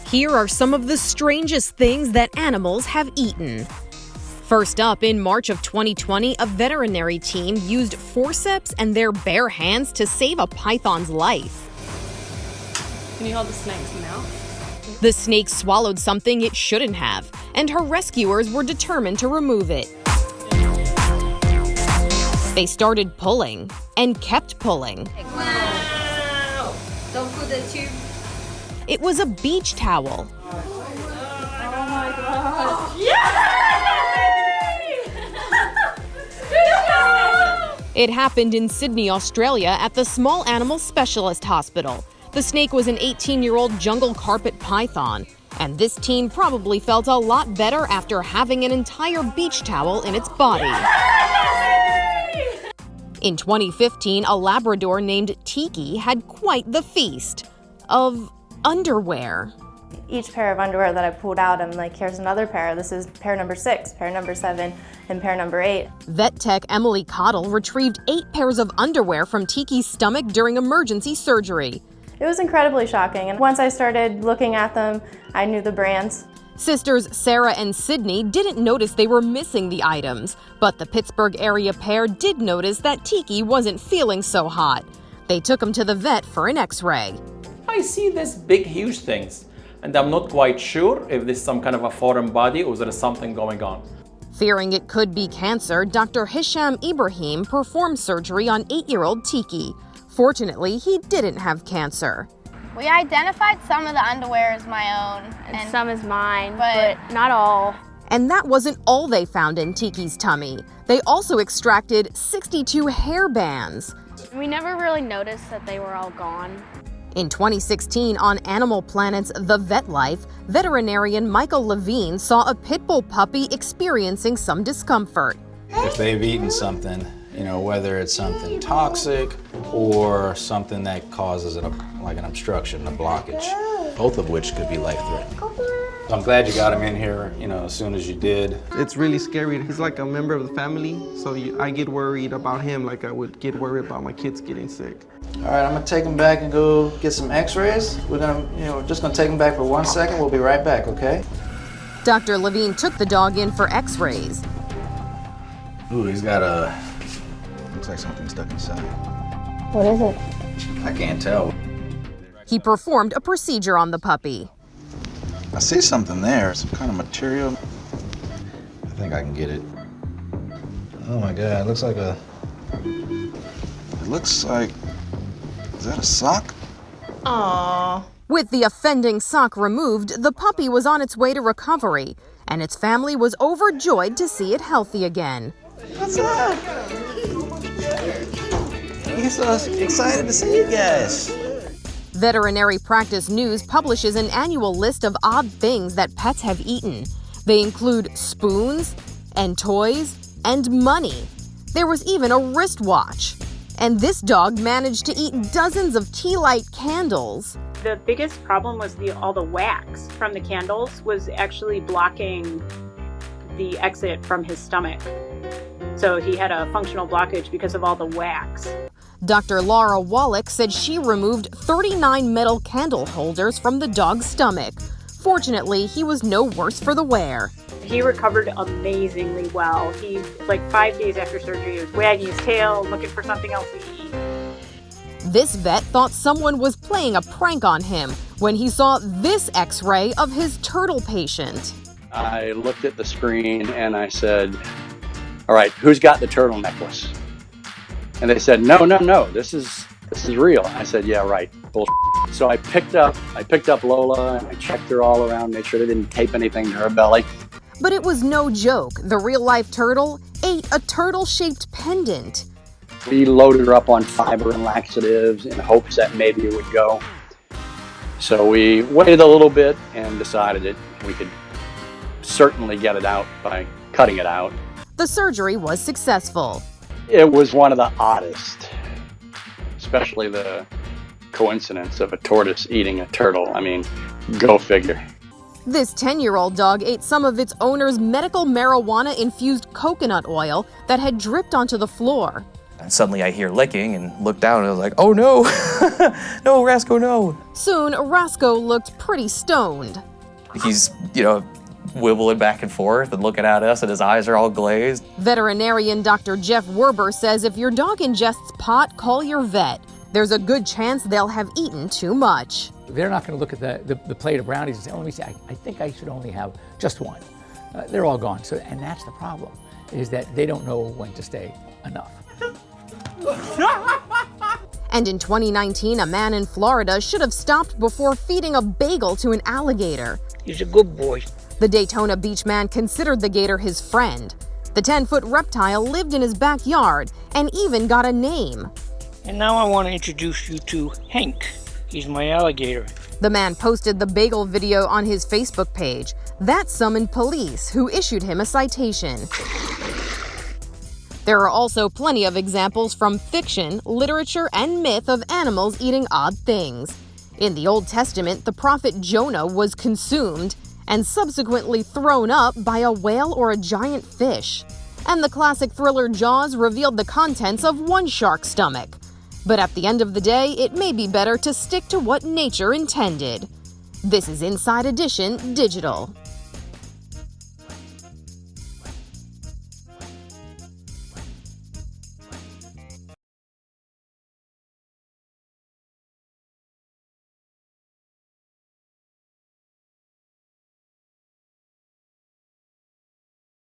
Here are some of the strangest things that animals have eaten. First up, in March of 2020, a veterinary team used forceps and their bare hands to save a python's life. Can you hold the snake's mouth? The snake swallowed something it shouldn't have, and her rescuers were determined to remove it. They started pulling and kept pulling. Wow! Don't put the tube. It was a beach towel. Oh my god! Yay! It happened in Sydney, Australia at the Small Animal Specialist Hospital. The snake was an 18-year-old jungle carpet python, and this teen probably felt a lot better after having an entire beach towel in its body. In 2015, a Labrador named Tiki had quite the feast of underwear. Each pair of underwear that I pulled out, I'm like, here's another pair. This is pair number 6, pair number 7, and pair number 8. Vet tech Emily Cottle retrieved 8 pairs of underwear from Tiki's stomach during emergency surgery. It was incredibly shocking, and once I started looking at them, I knew the brands. Sisters Sarah and Sydney didn't notice they were missing the items, but the Pittsburgh area pair did notice that Tiki wasn't feeling so hot. They took him to the vet for an X-ray. I see these big, huge things, and I'm not quite sure if this is some kind of a foreign body or there is something going on. Fearing it could be cancer, Dr. Hisham Ibrahim performed surgery on 8-year-old Tiki. Fortunately, he didn't have cancer. We identified some of the underwear as my own. And some as mine, but not all. And that wasn't all they found in Tiki's tummy. They also extracted 62 hair bands. We never really noticed that they were all gone. In 2016, on Animal Planet's The Vet Life, veterinarian Michael Levine saw a pit bull puppy experiencing some discomfort. If they've eaten something, whether it's something toxic or something that causes an obstruction, a blockage, both of which could be life-threatening. So I'm glad you got him in here, as soon as you did. It's really scary. He's like a member of the family, so I get worried about him like I would get worried about my kids getting sick. All right, I'm gonna take him back and go get some x-rays. We're just gonna take him back for 1 second. We'll be right back, okay? Dr. Levine took the dog in for x-rays. Ooh, he's got looks like something stuck inside. what is it? I can't tell. He performed a procedure on the puppy. I see something there, some kind of material. I think I can get it. Oh my God, it looks like is that a sock? Aww. With the offending sock removed, the puppy was on its way to recovery, and its family was overjoyed to see it healthy again. What's up? He's so excited to see you guys. Veterinary Practice News publishes an annual list of odd things that pets have eaten. They include spoons, and toys, and money. There was even a wristwatch. And this dog managed to eat dozens of tea light candles. The biggest problem was all the wax from the candles was actually blocking the exit from his stomach. So he had a functional blockage because of all the wax. Dr. Laura Wallach said she removed 39 metal candle holders from the dog's stomach. Fortunately, he was no worse for the wear. He recovered amazingly well. 5 days after surgery, he was wagging his tail, looking for something else to eat. This vet thought someone was playing a prank on him when he saw this x-ray of his turtle patient. I looked at the screen and I said, all right, who's got the turtle necklace? And they said, no, this is real. I said, yeah, right, bullshit. So I picked up Lola and I checked her all around, made sure they didn't tape anything to her belly. But it was no joke. The real-life turtle ate a turtle-shaped pendant. We loaded her up on fiber and laxatives in hopes that maybe it would go. So we waited a little bit and decided that we could certainly get it out by cutting it out. The surgery was successful. It was one of the oddest, especially the coincidence of a tortoise eating a turtle. I mean, go figure. This 10-year-old dog ate some of its owner's medical marijuana-infused coconut oil that had dripped onto the floor. Suddenly I hear licking and look down and I was like, oh no, no, Rasco, no. Soon, Rasco looked pretty stoned. He's, wibbling back and forth and looking at us and his eyes are all glazed. Veterinarian Dr. Jeff Werber says if your dog ingests pot, call your vet. There's a good chance they'll have eaten too much. They're not going to look at the plate of brownies and say, oh, let me see, I think I should only have just one. They're all gone. And that's the problem, is that they don't know when to say enough. And in 2019, a man in Florida should have stopped before feeding a bagel to an alligator. He's a good boy. The Daytona Beach man considered the gator his friend. The 10-foot reptile lived in his backyard and even got a name. And now I want to introduce you to Hank. He's my alligator. The man posted the bagel video on his Facebook page. That summoned police, who issued him a citation. There are also plenty of examples from fiction, literature, and myth of animals eating odd things. In the Old Testament, the prophet Jonah was consumed and subsequently thrown up by a whale or a giant fish. And the classic thriller Jaws revealed the contents of one shark's stomach. But at the end of the day, it may be better to stick to what nature intended. This is Inside Edition Digital.